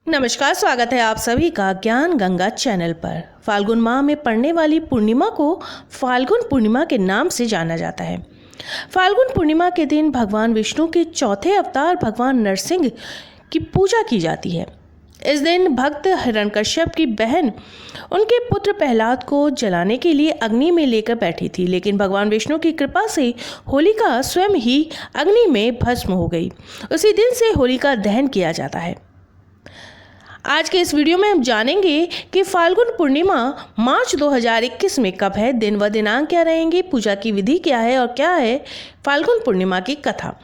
नमस्कार, स्वागत है आप सभी का ज्ञान गंगा चैनल पर। फाल्गुन माह में पड़ने वाली पूर्णिमा को फाल्गुन पूर्णिमा के नाम से जाना जाता है। फाल्गुन पूर्णिमा के दिन भगवान विष्णु के चौथे अवतार भगवान नरसिंह की पूजा की जाती है। इस दिन भक्त हिरण्यकश्यप की बहन उनके पुत्र प्रहलाद को जलाने के लिए अग्नि में लेकर बैठी थी, लेकिन भगवान विष्णु की कृपा से होलिका स्वयं ही अग्नि में भस्म हो गई। उसी दिन से होलिका दहन किया जाता है। आज के इस वीडियो में हम जानेंगे कि फाल्गुन पूर्णिमा मार्च 2021 में कब है, दिन व दिनांक क्या रहेंगे, पूजा की विधि क्या है और क्या है फाल्गुन पूर्णिमा की कथा।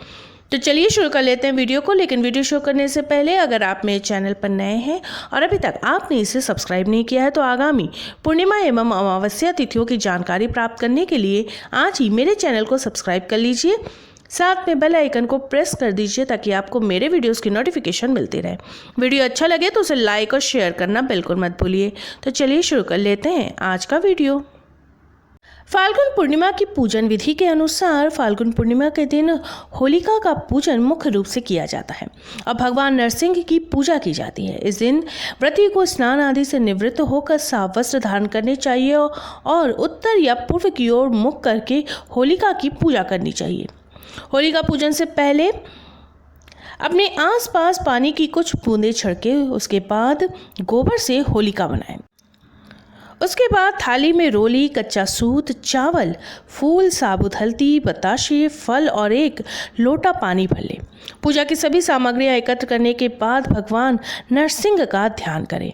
तो चलिए शुरू कर लेते हैं वीडियो को। लेकिन वीडियो शुरू करने से पहले अगर आप मेरे चैनल पर नए हैं और अभी तक आपने इसे सब्सक्राइब नहीं किया है तो आगामी पूर्णिमा एवं अमावस्या तिथियों की जानकारी प्राप्त करने के लिए आज ही मेरे चैनल को सब्सक्राइब कर लीजिए। साथ में बेल आइकन को प्रेस कर दीजिए ताकि आपको मेरे वीडियोस की नोटिफिकेशन मिलती रहे। वीडियो अच्छा लगे तो उसे लाइक और शेयर करना बिल्कुल मत भूलिए। तो चलिए शुरू कर लेते हैं आज का वीडियो। फाल्गुन पूर्णिमा की पूजन विधि के अनुसार फाल्गुन पूर्णिमा के दिन होलिका का पूजन मुख्य रूप से किया जाता है और भगवान नरसिंह की पूजा की जाती है। इस दिन व्रती को स्नान आदि से निवृत्त होकर साफ वस्त्र धारण करने चाहिए और उत्तर या पूर्व की ओर मुख करके होलिका की पूजा करनी चाहिए। होलिका पूजन से पहले अपने आसपास पानी की कुछ बूंदें छिड़के उसके बाद गोबर से होलिका बनाएं। उसके बाद थाली में रोली, कच्चा सूत, चावल, फूल, साबुत हल्दी, बताशे, फल और एक लोटा पानी भर लें। पूजा की सभी सामग्रियां एकत्र करने के बाद भगवान नरसिंह का ध्यान करें।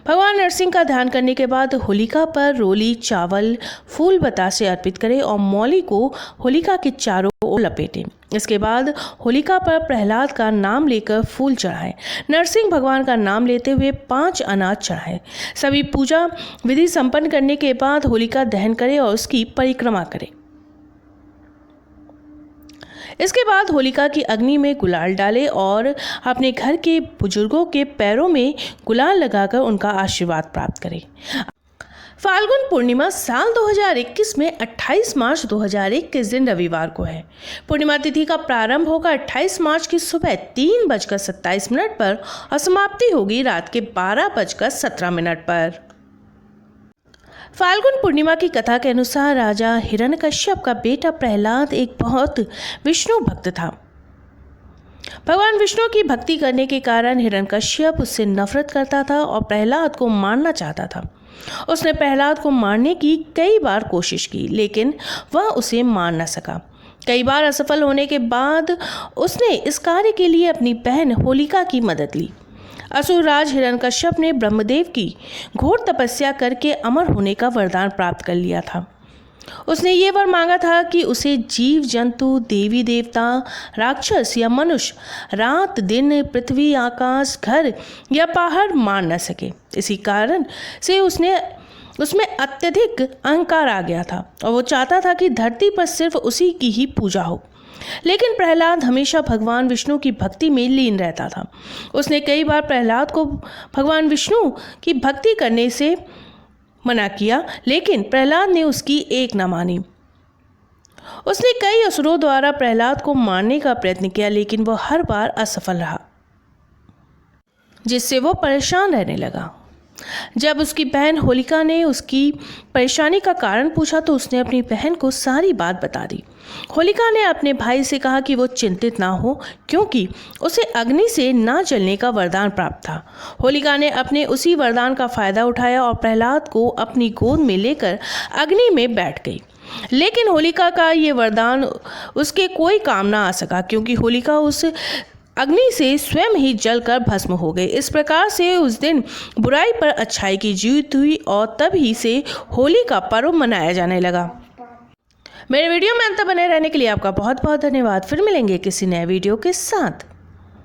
भगवान नरसिंह का ध्यान करने के बाद होलिका पर रोली, चावल, फूल, बतासे अर्पित करें और मौली को होलिका के चारों ओर लपेटें। इसके बाद होलिका पर प्रहलाद का नाम लेकर फूल चढ़ाएं। नरसिंह भगवान का नाम लेते हुए 5 अनाज चढ़ाएं। सभी पूजा विधि संपन्न करने के बाद होलिका दहन करें और उसकी परिक्रमा करें। इसके बाद होलिका की अग्नि में गुलाल डालें और अपने घर के बुजुर्गों के पैरों में गुलाल लगाकर उनका आशीर्वाद प्राप्त करें। फाल्गुन पूर्णिमा साल 2021 में 28 मार्च 2021 दिन रविवार को है। पूर्णिमा तिथि का प्रारंभ होगा 28 मार्च की सुबह 3:27 पर और समाप्ति होगी रात के 12:17 पर। फाल्गुन पूर्णिमा की कथा के अनुसार राजा हिरण्यकश्यप का बेटा प्रहलाद एक बहुत विष्णु भक्त था। भगवान विष्णु की भक्ति करने के कारण हिरण्यकश्यप उससे नफरत करता था और प्रहलाद को मारना चाहता था। उसने प्रहलाद को मारने की कई बार कोशिश की, लेकिन वह उसे मार न सका। कई बार असफल होने के बाद उसने इस कार्य के लिए अपनी बहन होलिका की मदद ली। असुरराज हिरण्यकश्यप ने ब्रह्मदेव की घोर तपस्या करके अमर होने का वरदान प्राप्त कर लिया था। उसने ये वर मांगा था कि उसे जीव जंतु, देवी देवता, राक्षस या मनुष्य रात दिन, पृथ्वी, आकाश, घर या पहाड़ मार न सके। इसी कारण से उसमें अत्यधिक अहंकार आ गया था और वो चाहता था कि धरती पर सिर्फ उसी की ही पूजा हो। लेकिन प्रहलाद हमेशा भगवान विष्णु की भक्ति में लीन रहता था। उसने कई बार प्रहलाद को भगवान विष्णु की भक्ति करने से मना किया, लेकिन प्रहलाद ने उसकी एक न मानी। उसने कई असुरों द्वारा प्रहलाद को मारने का प्रयत्न किया, लेकिन वह हर बार असफल रहा, जिससे वो परेशान रहने लगा। जब उसकी बहन होलिका ने उसकी परेशानी का कारण पूछा तो उसने अपनी बहन को सारी बात बता दी। होलिका ने अपने भाई से कहा कि वो चिंतित ना हो, क्योंकि उसे अग्नि से ना जलने का वरदान प्राप्त था। होलिका ने अपने उसी वरदान का फायदा उठाया और प्रहलाद को अपनी गोद में लेकर अग्नि में बैठ गई। लेकिन होलिका का ये वरदान उसके कोई काम ना आ सका, क्योंकि होलिका उस अग्नि से स्वयं ही जलकर भस्म हो गई। इस प्रकार से उस दिन बुराई पर अच्छाई की जीत हुई और तभी से होली का पर्व मनाया जाने लगा। मेरे वीडियो में अंत बने रहने के लिए आपका बहुत बहुत धन्यवाद। फिर मिलेंगे किसी नए वीडियो के साथ।